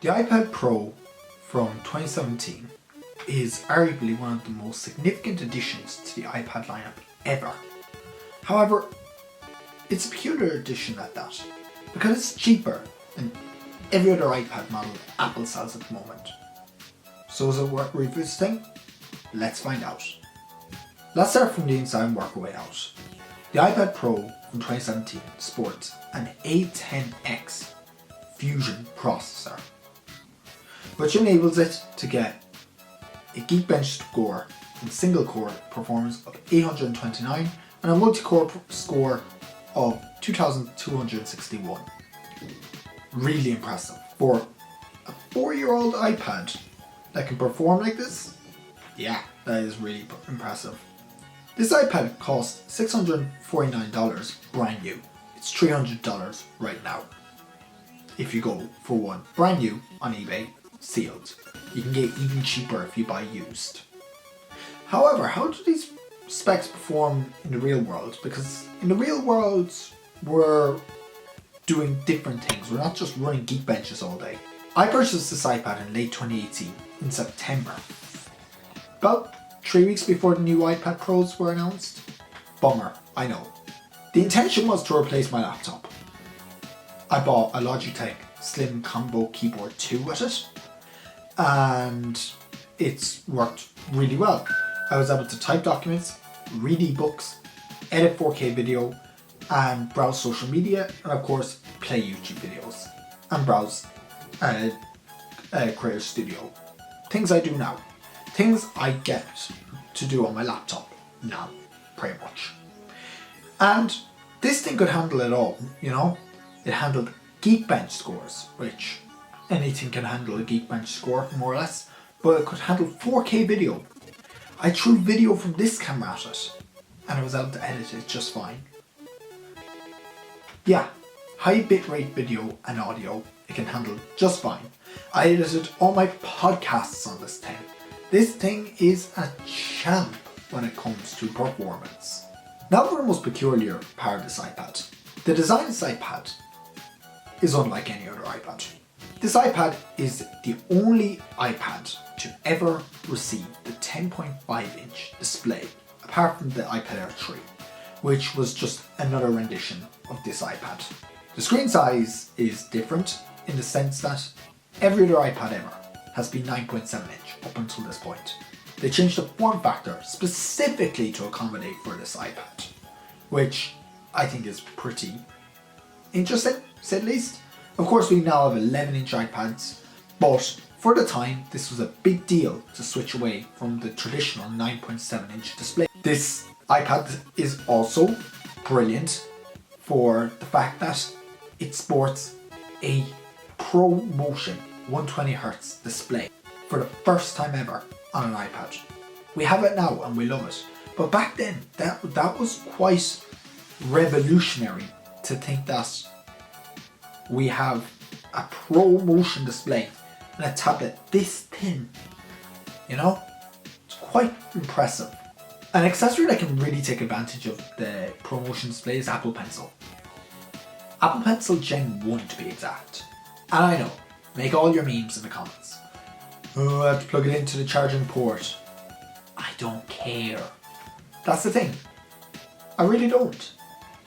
The iPad Pro from 2017 is arguably one of the most significant additions to the iPad lineup ever. However, it's a peculiar addition at that, because it's cheaper than every other iPad model Apple sells at the moment. So is it worth revisiting? Let's find out. Let's start from the inside and work our way out. The iPad Pro from 2017 sports an A10X Fusion processor, which enables it to get a Geekbench score in single core performance of 829 and a multi-core score of 2261. Really impressive. For a 4-year-old iPad that can perform like this, yeah, that is really impressive. This iPad costs $649 brand new. It's $300 right now. If you go for one brand new on eBay, sealed. You can get even cheaper if you buy used. However, how do these specs perform in the real world? Because in the real world, we're doing different things. We're not just running Geekbenches all day. I purchased this iPad in late 2018, in September. About 3 weeks before the new iPad Pros were announced. Bummer, I know. The intention was to replace my laptop. I bought a Logitech Slim Combo Keyboard 2 with it, and it's worked really well. I was able to type documents, read ebooks, edit 4K video, and browse social media, and of course play YouTube videos, and browse Creator Studio. Things I do now. Things I get to do on my laptop now, pretty much. And this thing could handle it all, you know? It handled Geekbench scores, which anything can handle a Geekbench score, more or less, but it could handle 4K video. I threw video from this camera at it, and I was able to edit it just fine. Yeah, high bitrate video and audio, it can handle just fine. I edited all my podcasts on this thing. This thing is a champ when it comes to performance. Now for the most peculiar part of this iPad. The design of this iPad is unlike any other iPad. This iPad is the only iPad to ever receive the 10.5-inch display, apart from the iPad Air 3, which was just another rendition of this iPad. The screen size is different in the sense that every other iPad ever has been 9.7-inch up until this point. They changed the form factor specifically to accommodate for this iPad, which I think is pretty interesting, to say the least. Of course, we now have 11-inch iPads, but for the time, this was a big deal to switch away from the traditional 9.7-inch display. This iPad is also brilliant for the fact that it sports a ProMotion 120Hz display for the first time ever on an iPad. We have it now and we love it, but back then that was quite revolutionary to think that we have a ProMotion display and a tablet this thin, you know? It's quite impressive. An accessory that can really take advantage of the ProMotion display is Apple Pencil. Apple Pencil Gen 1 to be exact. And I know, make all your memes in the comments. Oh, I have to plug it into the charging port. I don't care. That's the thing. I really don't.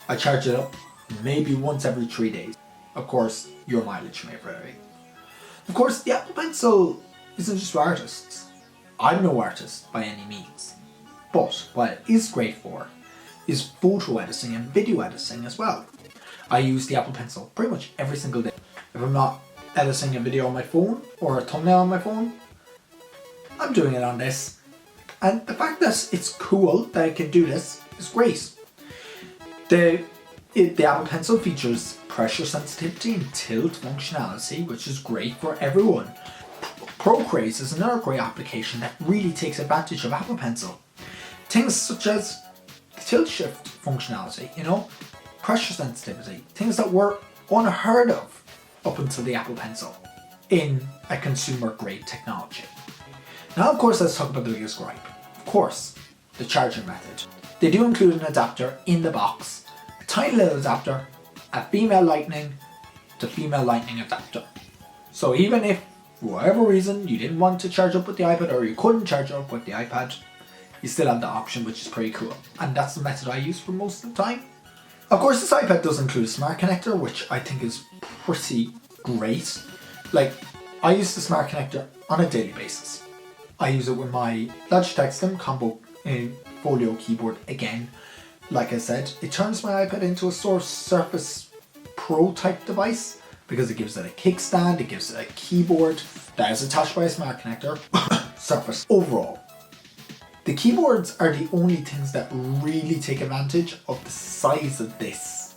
I charge it up maybe once every 3 days. Of course, your mileage may vary. Of course, the Apple Pencil isn't just for artists. I'm no artist by any means. But what it is great for is photo editing and video editing as well. I use the Apple Pencil pretty much every single day. If I'm not editing a video on my phone or a thumbnail on my phone, I'm doing it on this. And the fact that it's cool that I can do this is great. The Apple Pencil features pressure sensitivity and tilt functionality, which is great for everyone. Procreate is another great application that really takes advantage of Apple Pencil. Things such as the tilt shift functionality, you know, pressure sensitivity, things that were unheard of up until the Apple Pencil in a consumer grade technology. Now of course let's talk about the biggest gripe. Of course, the charging method. They do include an adapter in the box, a tiny little adapter, a female lightning to female lightning adapter. So even if, for whatever reason, you didn't want to charge up with the iPad or you couldn't charge up with the iPad, you still have the option, which is pretty cool. And that's the method I use for most of the time. Of course, this iPad does include a smart connector, which I think is pretty great. Like, I use the smart connector on a daily basis. I use it with my Logitech Slim Combo Folio keyboard again. Like I said, it turns my iPad into a sort of Surface Pro type device because it gives it a kickstand, it gives it a keyboard that is attached by a smart connector. Surface. Overall, the keyboards are the only things that really take advantage of the size of this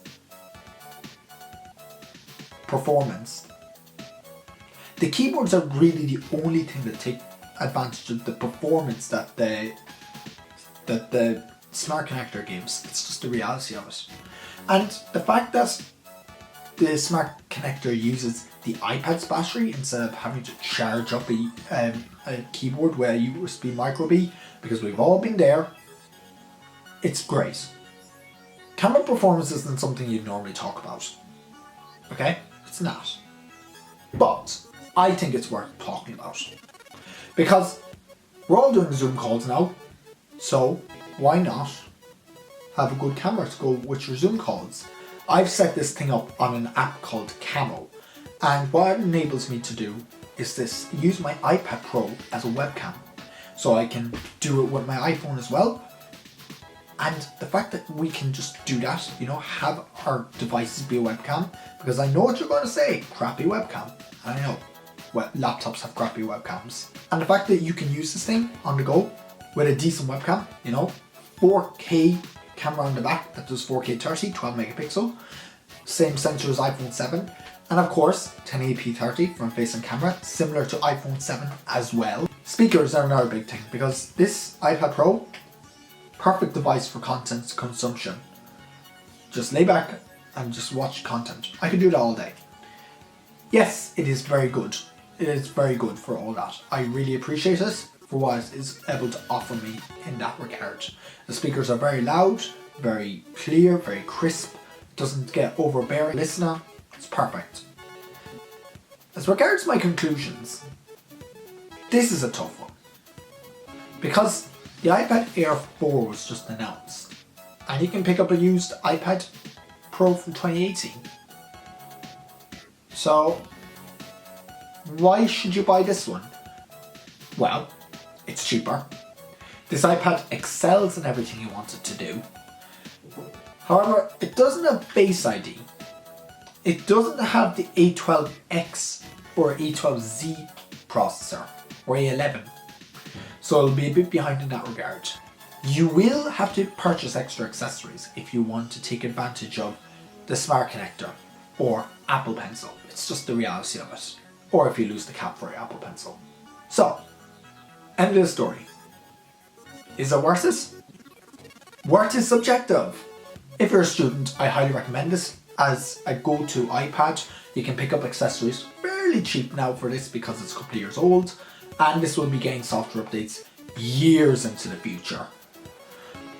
performance. The keyboards are really the only thing that take advantage of the performance that the smart connector gives. It's just the reality of it. And the fact that the smart connector uses the iPad's battery instead of having to charge up a keyboard with a USB micro B, because we've all been there, it's great. Camera performance isn't something you'd normally talk about. Okay? It's not. But I think it's worth talking about. Because we're all doing Zoom calls now, so why not have a good camera to go with your Zoom calls? I've set this thing up on an app called Camo, and what it enables me to do is use my iPad Pro as a webcam. So I can do it with my iPhone as well. And the fact that we can just do that, have our devices be a webcam, because I know what you're going to say, crappy webcam. I know, laptops have crappy webcams. And the fact that you can use this thing on the go with a decent webcam, 4K camera on the back that does 4K 30, 12 megapixel, same sensor as iPhone 7, and of course 1080p 30 front facing camera, similar to iPhone 7 as well. Speakers are another big thing, because this iPad Pro, perfect device for content consumption. Just lay back and just watch content. I could do that all day. Yes, it is very good. It is very good for all that. I really appreciate it for what it is able to offer me in that regard. The speakers are very loud, very clear, very crisp, doesn't get overbearing listener. It's perfect. As regards my conclusions, this is a tough one, because the iPad Air 4 was just announced and you can pick up a used iPad Pro from 2018. So why should you buy this one? Well, it's cheaper. This iPad excels in everything you want it to do. However, it doesn't have Face ID. It doesn't have the A12X or A12Z processor, or A11. So it'll be a bit behind in that regard. You will have to purchase extra accessories if you want to take advantage of the smart connector or Apple Pencil. It's just the reality of it. Or if you lose the cap for your Apple Pencil. So, end of the story. Is it worth it? Worth is subjective. If you're a student, I highly recommend this as a go-to iPad. You can pick up accessories fairly cheap now for this because it's a couple of years old, and this will be getting software updates years into the future.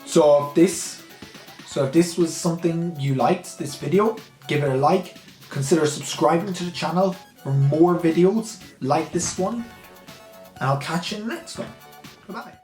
So if this was something you liked, this video, give it a like. Consider subscribing to the channel for more videos like this one, and I'll catch you in the next one. Goodbye.